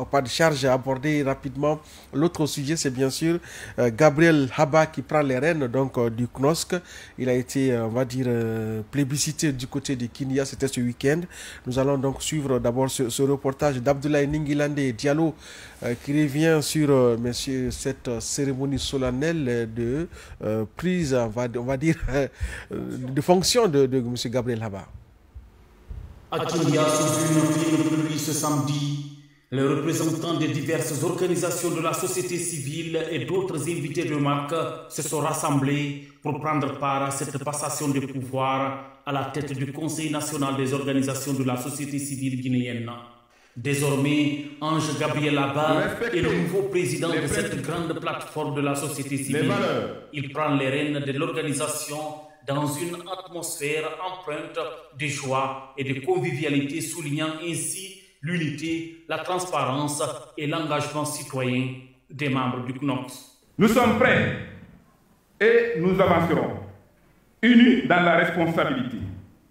pas de charge à aborder rapidement. L'autre sujet, c'est bien sûr Gabriel Haba qui prend les rênes donc, du CNOSC. Il a été, on va dire, plébiscité du côté de Kinia, c'était ce week-end. Nous allons donc suivre d'abord ce reportage d'Abdoulaye Ningilande Diallo qui revient sur cette cérémonie solennelle de prise, on va dire, de fonction de M. Gabriel Haba. À Kinia, sous une fine pluie ce samedi, les représentants des diverses organisations de la société civile et d'autres invités de marque se sont rassemblés pour prendre part à cette passation de pouvoir à la tête du Conseil national des organisations de la société civile guinéenne. Désormais, Ange Gabriel Haba est le nouveau président de cette grande plateforme de la société civile. Il prend les rênes de l'organisation dans une atmosphère empreinte de joie et de convivialité, soulignant ainsi l'unité, la transparence et l'engagement citoyen des membres du CNOSC. Nous sommes prêts et nous avancerons, unis dans la responsabilité,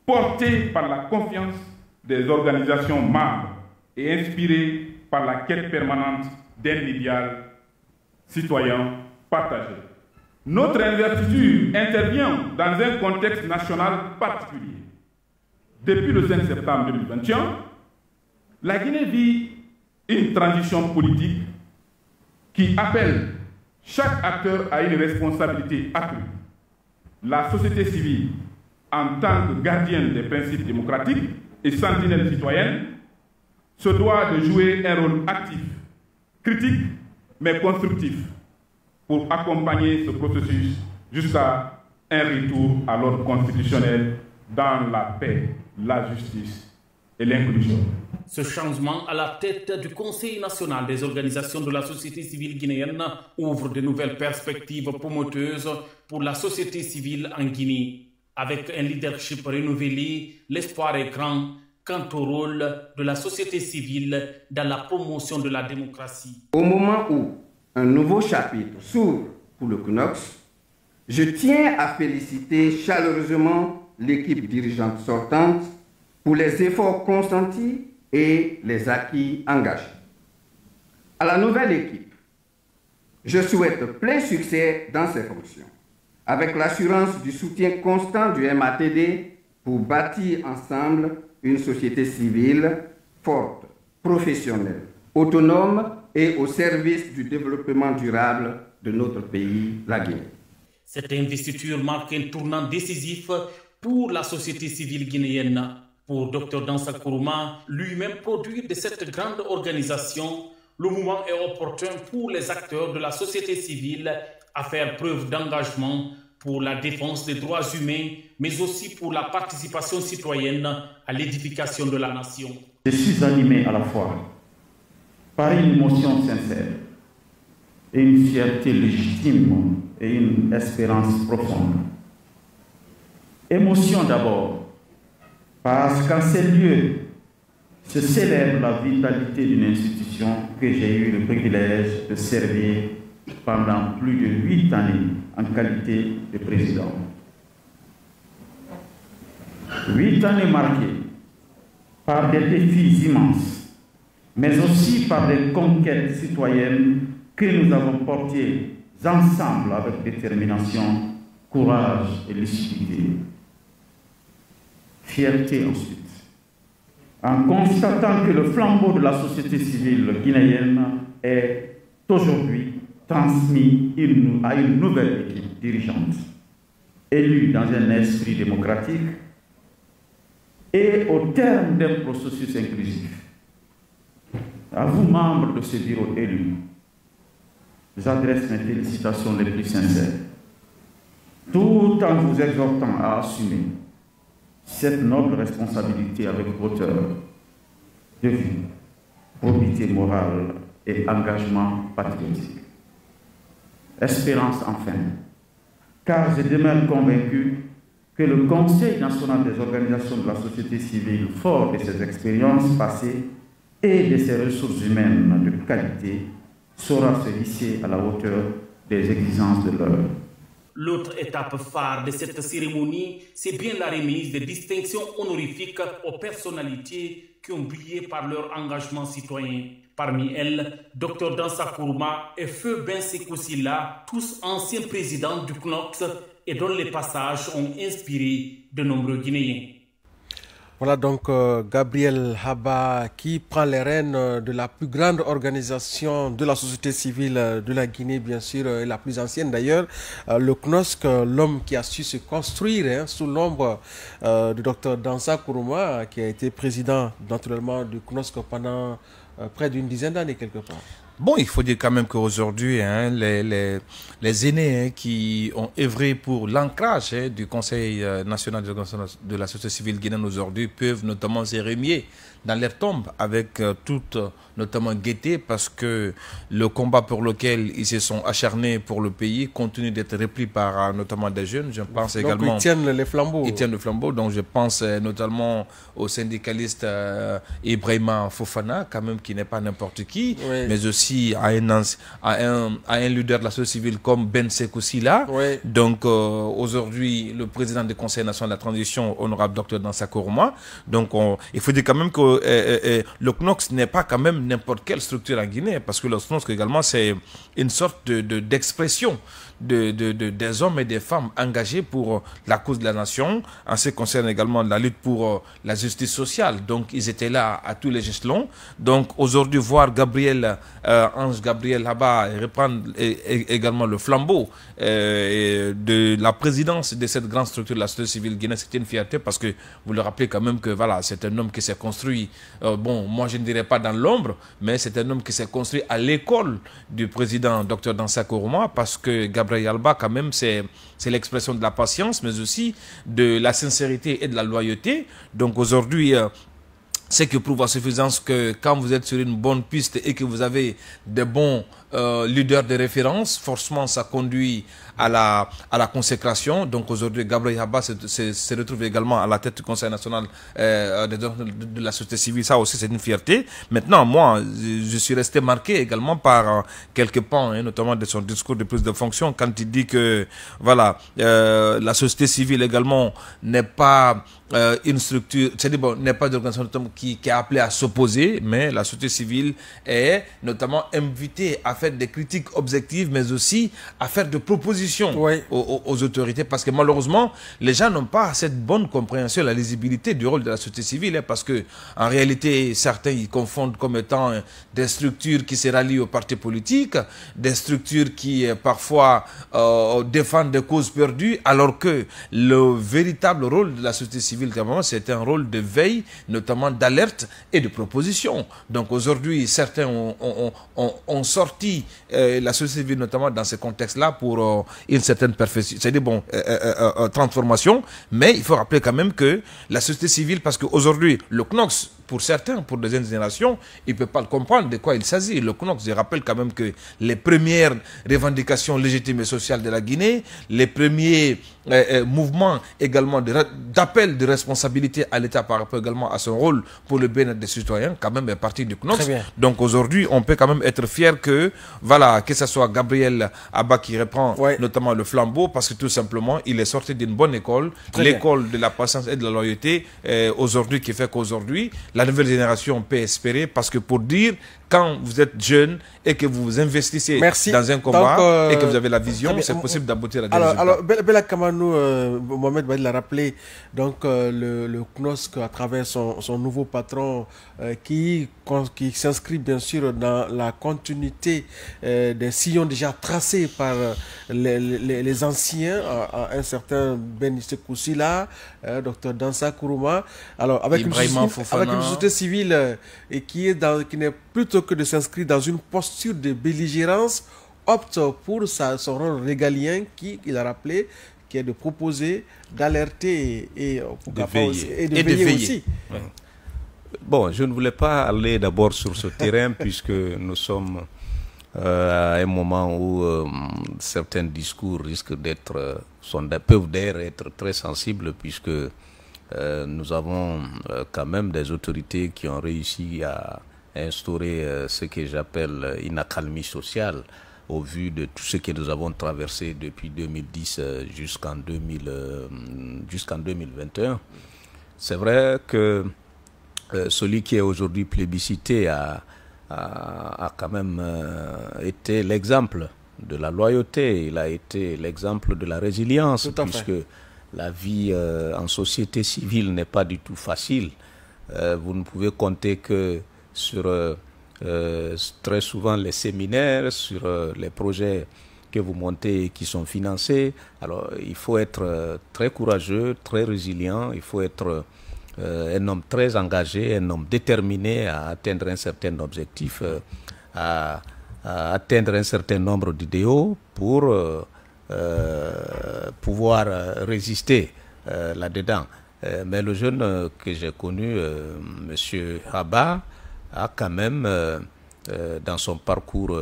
portés par la confiance des organisations membres et inspirés par la quête permanente d'un idéal citoyen partagé. Notre investiture intervient dans un contexte national particulier. Depuis le 5 septembre 2021, la Guinée vit une transition politique qui appelle chaque acteur à une responsabilité accrue. La société civile, en tant que gardienne des principes démocratiques et sentinelle citoyenne, se doit de jouer un rôle actif, critique, mais constructif, pour accompagner ce processus jusqu'à un retour à l'ordre constitutionnel dans la paix, la justice et l'inclusion. Ce changement à la tête du Conseil national des organisations de la société civile guinéenne ouvre de nouvelles perspectives promoteuses pour la société civile en Guinée. Avec un leadership renouvelé, l'espoir est grand quant au rôle de la société civile dans la promotion de la démocratie. Au moment où un nouveau chapitre s'ouvre pour le CNOSC, je tiens à féliciter chaleureusement l'équipe dirigeante sortante pour les efforts consentis et les acquis engagés. À la nouvelle équipe, je souhaite plein succès dans ses fonctions, avec l'assurance du soutien constant du MATD pour bâtir ensemble une société civile forte, professionnelle, autonome et au service du développement durable de notre pays, la Guinée. Cette investiture marque un tournant décisif pour la société civile guinéenne. Pour Dr Dansa Kourouma, lui-même produit de cette grande organisation, le moment est opportun pour les acteurs de la société civile à faire preuve d'engagement pour la défense des droits humains, mais aussi pour la participation citoyenne à l'édification de la nation. Je suis animé à la fois par une émotion sincère et une fierté légitime et une espérance profonde. Émotion d'abord, parce qu'en ces lieux se célèbre la vitalité d'une institution que j'ai eu le privilège de servir pendant plus de 8 années en qualité de président. 8 années marquées par des défis immenses, mais aussi par des conquêtes citoyennes que nous avons portées ensemble avec détermination, courage et lucidité. Fierté ensuite, en constatant que le flambeau de la société civile guinéenne est aujourd'hui transmis à une nouvelle équipe dirigeante, élue dans un esprit démocratique et au terme d'un processus inclusif. À vous, membres de ce bureau élu, j'adresse mes félicitations les plus sincères, tout en vous exhortant à assumer cette noble responsabilité avec hauteur de vie, probité morale et engagement patriotique. Espérance enfin, car je demeure convaincu que le Conseil national des organisations de la société civile, fort de ses expériences passées et de ses ressources humaines de qualité, saura se hisser à la hauteur des exigences de l'heure. L'autre étape phare de cette cérémonie, c'est bien la remise des distinctions honorifiques aux personnalités qui ont brillé par leur engagement citoyen. Parmi elles, Dr Dansa Kourouma et Feu Ben Sékou Sylla, tous anciens présidents du CNOSC et dont les passages ont inspiré de nombreux Guinéens. Voilà donc Gabriel Haba qui prend les rênes de la plus grande organisation de la société civile de la Guinée, bien sûr, et la plus ancienne d'ailleurs, le CNOSC, l'homme qui a su se construire sous l'ombre du docteur Dansa Kourouma, qui a été président naturellement du CNOSC pendant près d'une dizaine d'années quelque part. Bon, il faut dire quand même qu'aujourd'hui, les aînés qui ont œuvré pour l'ancrage du Conseil national de la société civile guinéenne aujourd'hui peuvent notamment se remuer dans leur tombe avec toute notamment gaieté, parce que le combat pour lequel ils se sont acharnés pour le pays continue d'être repris par notamment des jeunes. Je pense donc également ils tiennent les flambeaux. Ils tiennent le flambeau. Donc je pense notamment au syndicaliste Ibrahima Fofana, quand même, qui n'est pas n'importe qui, oui, mais aussi à un leader de la société civile comme Ben Sékou Sylla. Oui. Donc aujourd'hui, le président du Conseil national de la transition, honorable Dr Dansa Kourouma. Donc il faut dire quand même que le CNOSC n'est pas quand même n'importe quelle structure en Guinée, parce que le CNOSC également c'est une sorte d'expression des hommes et des femmes engagés pour la cause de la nation, en ce qui concerne également la lutte pour la justice sociale. Donc ils étaient là à tous les échelons. Donc aujourd'hui, voir Ange Gabriel Haba reprendre également le flambeau de la présidence de cette grande structure de la société civile guinéenne, c'est une fierté, parce que vous le rappelez quand même que voilà, c'est un homme qui s'est construit, bon, moi je ne dirais pas dans l'ombre, mais c'est un homme qui s'est construit à l'école du président Dr Dansa Kourouma, parce que Gabriel Haba, quand même, c'est l'expression de la patience, mais aussi de la sincérité et de la loyauté. Donc aujourd'hui, c'est que prouve à suffisance que quand vous êtes sur une bonne piste et que vous avez des bons leaders de référence, forcément ça conduit à la consécration. Donc aujourd'hui, Gabriel Haba se retrouve également à la tête du Conseil national de la société civile. Ça aussi, c'est une fierté. Maintenant, moi, je suis resté marqué également par quelques pans, notamment de son discours de prise de fonction, quand il dit que voilà, la société civile également n'est pas une structure, c'est-à-dire bon, n'est pas d'organisation qui est appelée à s'opposer, mais la société civile est notamment invitée à faire des critiques objectives, mais aussi à faire de propositions, oui, aux autorités, parce que malheureusement, les gens n'ont pas cette bonne compréhension, la lisibilité du rôle de la société civile, parce que en réalité, certains ils confondent comme étant des structures qui se rallient aux partis politiques, des structures qui parfois défendent des causes perdues, alors que le véritable rôle de la société civile, c'est un rôle de veille, notamment d'alerte et de proposition. Donc aujourd'hui, certains ont sorti la société civile, notamment dans ce contexte-là, pour une certaine perfection, c'est-à-dire bon, transformation. Mais il faut rappeler quand même que la société civile, parce qu'aujourd'hui, le CNOSC, pour certains, pour des jeunes générations, ils ne peuvent pas le comprendre de quoi il s'agit. Le CNOSC, je rappelle quand même que les premières revendications légitimes et sociales de la Guinée, les premiers mouvements également d'appel de responsabilité à l'État par rapport également à son rôle pour le bien-être des citoyens, quand même est parti du CNOSC. Donc aujourd'hui, on peut quand même être fier que, voilà, que ce soit Gabriel Haba qui reprend notamment le flambeau, parce que tout simplement, il est sorti d'une bonne école, l'école de la patience et de la loyauté, aujourd'hui, qui fait qu'aujourd'hui, la nouvelle génération peut espérer, parce que pour dire, quand vous êtes jeune et que vous vous investissez dans un combat, donc, et que vous avez la vision, c'est possible d'aboutir à des résultats. Alors, Bella Kamanou, Mohamed va l'a rappelé, donc le CNOSC, à travers son nouveau patron, qui s'inscrit bien sûr dans la continuité des sillons déjà tracés par les anciens, un certain Ben Sékou Sylla, Dr Dansa Kourouma, alors avec une société civile qui n'est plutôt que de s'inscrire dans une posture de belligérance, opte pour son rôle régalien qu'il a rappelé, qui est de proposer, d'alerter et de veiller aussi. Ouais. Bon, je ne voulais pas aller d'abord sur ce terrain puisque nous sommes à un moment où certains discours risquent peuvent d'ailleurs être très sensibles, puisque nous avons quand même des autorités qui ont réussi à instaurer ce que j'appelle une accalmie sociale au vu de tout ce que nous avons traversé depuis 2010 jusqu'en 2021. C'est vrai que celui qui est aujourd'hui plébiscité a quand même été l'exemple de la loyauté, il a été l'exemple de la résilience, puisque la vie en société civile n'est pas du tout facile. Vous ne pouvez compter que sur très souvent les séminaires, sur les projets que vous montez et qui sont financés. Alors il faut être très courageux, très résilient, il faut être un homme très engagé, un homme déterminé à atteindre un certain objectif, à atteindre un certain nombre d'idéaux pour pouvoir résister là-dedans. Mais le jeune que j'ai connu, M. Haba, a quand même, dans son parcours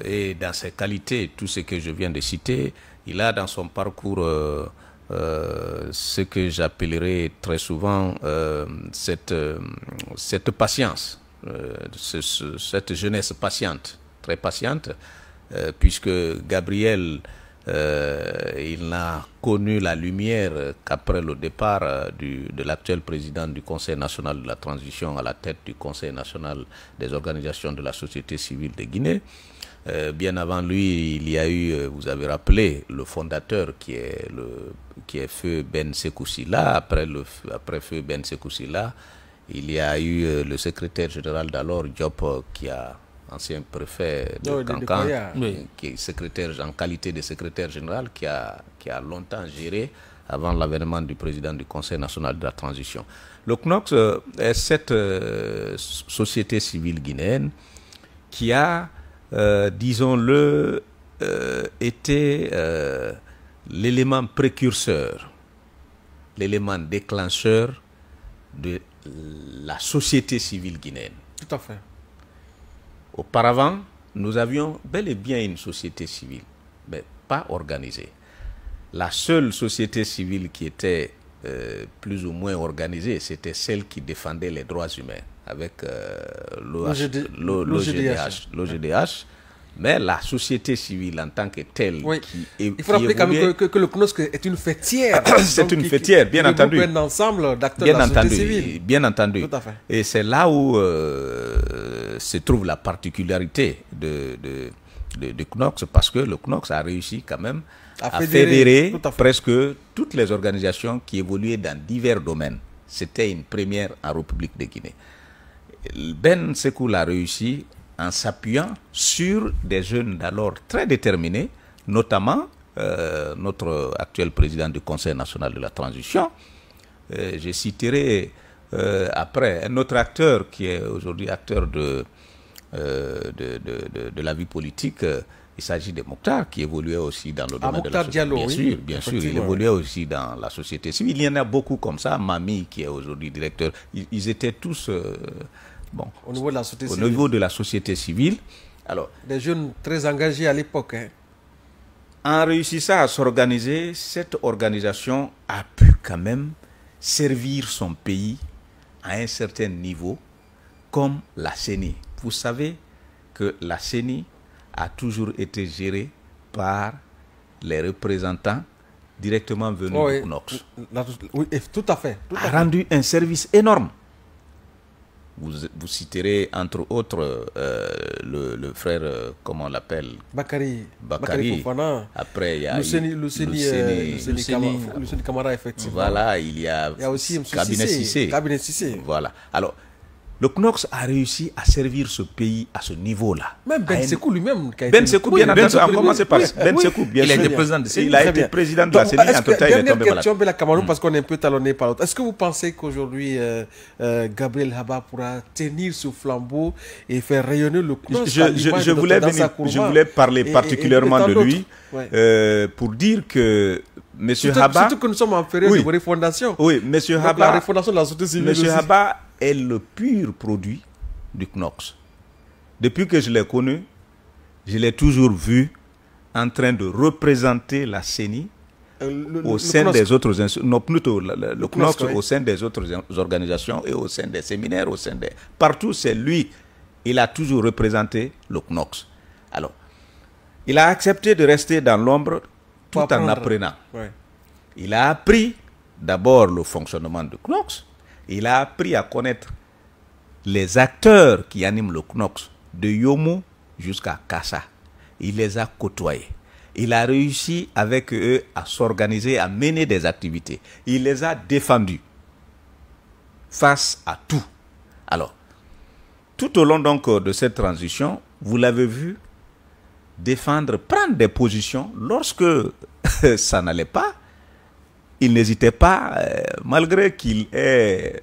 et dans ses qualités, tout ce que je viens de citer, il a dans son parcours ce que j'appellerais très souvent cette patience, cette jeunesse patiente, très patiente, puisque Gabriel, il n'a connu la lumière qu'après le départ de l'actuel président du Conseil national de la transition à la tête du Conseil national des organisations de la société civile de Guinée. Bien avant lui, il y a eu, vous avez rappelé, le fondateur qui est Feu Ben Sekou Sylla. Après Feu Ben Sekou Sylla, il y a eu le secrétaire général d'alors, Diop, qui a ancien préfet de Kankan, qui est secrétaire en qualité de secrétaire général, qui a longtemps géré avant l'avènement du président du Conseil national de la transition. Le CNOX est cette société civile guinéenne qui a, disons-le, été l'élément précurseur, l'élément déclencheur de la société civile guinéenne. Tout à fait. Auparavant, nous avions bel et bien une société civile, mais pas organisée. La seule société civile qui était plus ou moins organisée, c'était celle qui défendait les droits humains, avec l'OGDH. Mais la société civile en tant que telle, il faut rappeler quand même que le CNOSC est une fêtière. C'est une fêtière, bien entendu. Un ensemble d'acteurs de la société civile. Bien entendu. Tout à fait. Et c'est là où se trouve la particularité de CNOX, parce que le CNOX a réussi quand même à fédérer presque toutes les organisations qui évoluaient dans divers domaines. C'était une première en République de Guinée. Ben Sekou l'a réussi en s'appuyant sur des jeunes d'alors très déterminés, notamment notre actuel président du Conseil national de la transition. Je citerai après un autre acteur qui est aujourd'hui acteur de la vie politique. Il s'agit de Mokhtar, qui évoluait aussi dans le domaine de la société civile. Bien sûr, il évoluait aussi dans la société civile. Il y en a beaucoup comme ça. Mami, qui est aujourd'hui directeur, ils étaient tous au niveau de la société civile. Alors, des jeunes très engagés à l'époque. En réussissant à s'organiser, cette organisation a pu quand même servir son pays à un certain niveau, comme la CENI. Vous savez que la CENI a toujours été gérée par les représentants directement venus du CNOX. Oui, tout à fait. A rendu un service énorme. Vous citerez entre autres le frère, comment on l'appelle, Bakary Fofana. Après, il y a Luceni Camara, effectivement. Voilà, il y a aussi Cabinet Cissé. Voilà. Alors, le CNOX a réussi à servir ce pays à ce niveau-là. Même Ben Sekou lui-même. Ben Sekou, bien entendu, on commence par Ben Sekou, bien sûr. Il a été président de la CENI, entre-temps, il est tombé malade. Parce qu'on est un peu talonné par l'autre. Est-ce que vous pensez qu'aujourd'hui, Gabriel Haba pourra tenir ce flambeau et faire rayonner le CNOX je voulais parler particulièrement de lui pour dire que M. Haba... Surtout que nous sommes en période de refondation. Oui, M. Haba... La refondation de la société civile. M. Haba est le pur produit du CNOX. Depuis que je l'ai connu, je l'ai toujours vu en train de représenter la CENI au sein des autres... Non, plutôt le CNOX au sein des autres organisations et au sein des séminaires, au sein des... Partout, c'est lui. Il a toujours représenté le CNOX. Alors, il a accepté de rester dans l'ombre tout en apprenant. Il a appris d'abord le fonctionnement du CNOX Il a appris à connaître les acteurs qui animent le CNOSC, de Yomo jusqu'à Kassa. Il les a côtoyés. Il a réussi avec eux à s'organiser, à mener des activités. Il les a défendus face à tout. Alors, tout au long donc de cette transition, vous l'avez vu défendre, prendre des positions lorsque ça n'allait pas. Il n'hésitait pas, malgré qu'il ait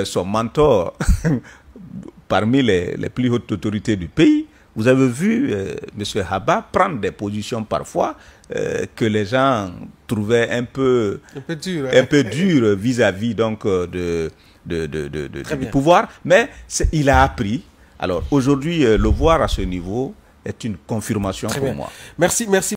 son mentor parmi les plus hautes autorités du pays. Vous avez vu M. Haba prendre des positions parfois que les gens trouvaient un peu dures vis-à-vis donc du pouvoir, mais il a appris. Alors aujourd'hui, le voir à ce niveau est une confirmation pour moi. Merci.